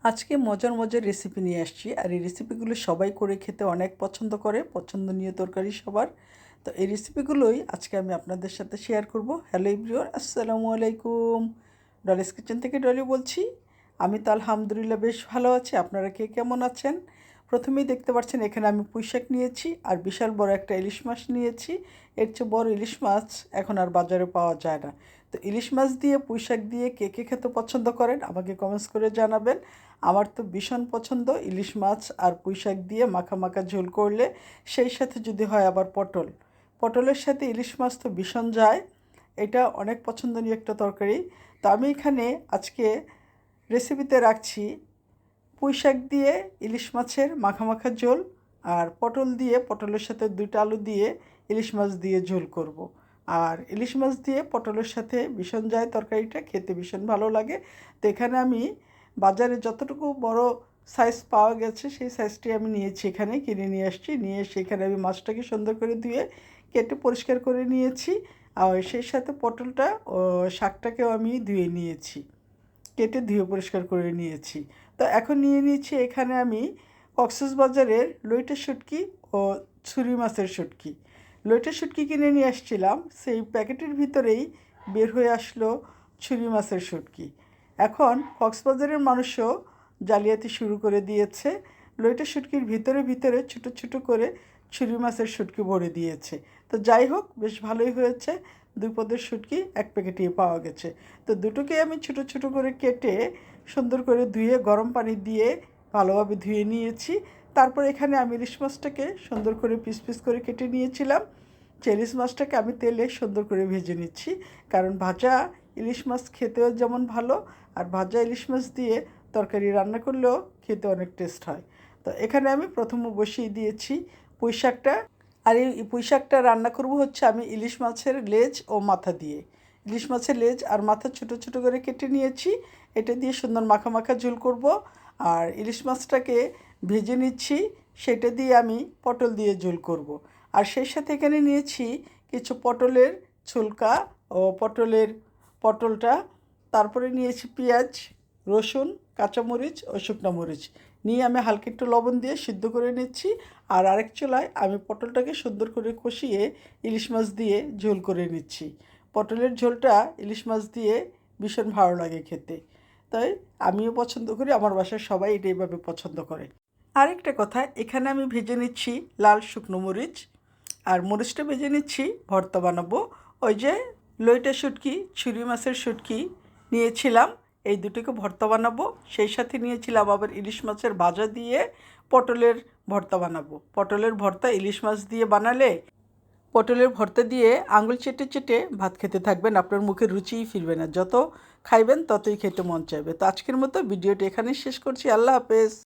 আজকে মজার মজার রেসিপি নিয়ে আসছি। আর এই রেসিপিগুলো সবাই করে খেতে অনেক পছন্দ করে, পছন্দনীয় তরকারি সবার। তো এই রেসিপিগুলোই আজকে আমি আপনাদের সাথে শেয়ার করব। হ্যালো এভরিওয়ান, আসসালামু আলাইকুম। ডলিস কিচেন থেকে ডলি বলছি। আমি তো আলহামদুলিল্লাহ বেশ ভালো আছি। আপনারা কে কেমন আছেন? প্রথমেই দেখতে পাচ্ছেন এখানে আমি পুঁইশাক নিয়েছি আর বিশাল বড় একটা ইলিশ মাছ নিয়েছি। এর চেয়ে বড় ইলিশ মাছ এখন আর বাজারে পাওয়া যায় না। তো ইলিশ মাছ দিয়ে পুঁইশাক দিয়ে কে কে খেতে পছন্দ করেন আমাকে কমেন্টস করে জানাবেন। আমার তো ভীষণ পছন্দ ইলিশ মাছ আর পুঁইশাক দিয়ে মাখা মাখা ঝোল করলে, সেই সাথে যদি হয় আবার পটলের সাথে ইলিশ মাছ তো ভীষণ যায়। এটা অনেক পছন্দনীয় একটা তরকারি। তো আমি এখানে আজকে রেসিপিতে রাখছি পুঁইশাক দিয়ে ইলিশ মাছের মাখা মাখা ঝোল, আর পটল দিয়ে, পটলের সাথে দুইটা আলু দিয়ে ইলিশ মাছ দিয়ে ঝোল করব। আর ইলিশ মাছ দিয়ে পটলের সাথে ভীষণ যায় তরকারিটা, খেতে ভীষণ ভালো লাগে। তো এখানে আমি বাজারে যতটুকু বড় সাইজ পাওয়া গেছে সেই সাইজটি আমি নিয়েছি, এখানে কিনে নিয়ে আসছি। নিয়ে সেখানে আমি মাছটাকে সুন্দর করে ধুয়ে কেটে পরিষ্কার করে নিয়েছি। আর সেই সাথে পটলটা ও শাকটাকেও আমি ধুয়ে নিয়েছি, কেটে ধুয়ে পরিষ্কার করে নিয়েছি। তো এখন নিয়ে নিয়েছি এখানে আমি কক্সবাজারের লইট্টা শুটকি ও ছুরি মাছের শুটকি। লইট্টা শুটকি কিনে নিয়ে আসছিলাম, সেই প্যাকেটের ভিতরেই বের হয়ে আসলো ছুরি মাছের শুটকি। এখন কক্সবাজারের মানুষও জালিয়াতি শুরু করে দিয়েছে। লইট্টা শুটকির ভিতরে ভিতরে ছোটো ছোটো করে ছুরি মাছের শুটকি ভরে দিয়েছে। তো যাই হোক, বেশ ভালোই হয়েছে। দুই পদের শুটকি এক প্যাকেটেই পাওয়া গেছে। তো দুটোকে আমি ছোটো ছোটো করে কেটে সুন্দর করে ধুয়ে গরম পানি দিয়ে ভালোভাবে ধুয়ে নিয়েছি। তারপর এখানে আমি ইলিশ মাছটাকে সুন্দর করে পিস পিস করে কেটে নিয়েছিলাম। ইলিশ মাছটাকে আমি তেলে সুন্দর করে ভেজে নিচ্ছি, কারণ ভাজা ইলিশ মাছ খেতেও যেমন ভালো, আর ভাজা ইলিশ মাছ দিয়ে তরকারি রান্না করলেও খেতে অনেক টেস্ট হয়। তো এখানে আমি প্রথমে বসিয়ে দিয়েছি পুঁই শাকটা। আর এই পুঁই শাকটা রান্না করব হচ্ছে আমি ইলিশ মাছের লেজ ও মাথা দিয়ে। ইলিশ মাছের লেজ আর মাথা ছোটো ছোটো করে কেটে নিয়েছি। এটা দিয়ে সুন্দর মাখা মাখা ঝোল করব। আর ইলিশ মাছটাকে ভেজে নিচ্ছি, সেটা দিয়ে আমি পটল দিয়ে ঝোল করব। আর সেই সাথে এখানে নিয়েছি কিছু পটলের ছোলকা ও পটলটা। তারপরে নিয়েছি পেঁয়াজ, রসুন, কাঁচামরিচ ও শুকনো মরিচ নিয়ে আমি হালকা একটু লবণ দিয়ে সিদ্ধ করে নিচ্ছি। আর আরেক চুলায় আমি পটলটাকে সুন্দর করে কষিয়ে ইলিশ মাছ দিয়ে ঝোল করে নিচ্ছি। পটলের ঝোলটা ইলিশ মাছ দিয়ে ভীষণ ভালো লাগে খেতে, তাই আমিও পছন্দ করি, আমার বাসার সবাই এটা এইভাবে পছন্দ করে। আরেকটা কথা, এখানে আমি ভেজে নিচ্ছি লাল শুকনো মরিচ, আর মরিচটা ভেজে নিচ্ছি ভর্তা বানাবো। ওই যে লইটা শুটকি, ছুরি মাছের শুটকি নিয়েছিলাম, এই দুটোকে ভর্তা বানাবো। সেই সাথে নিয়েছিলাম আবার ইলিশ মাছের ভাজা দিয়ে পটলের ভর্তা বানাবো। পটলের ভর্তা ইলিশ মাছ দিয়ে বানালে পটলের ভর্তা দিয়ে আঙুল চেটে চেটে ভাত খেতে থাকবেন, আপনার মুখে রুচিই ফিরবে না। যত খাইবেন ততই খেতে মন চাইবে। তো আজকের মতো ভিডিওটি এখানেই শেষ করছি। আল্লাহ হাফেজ।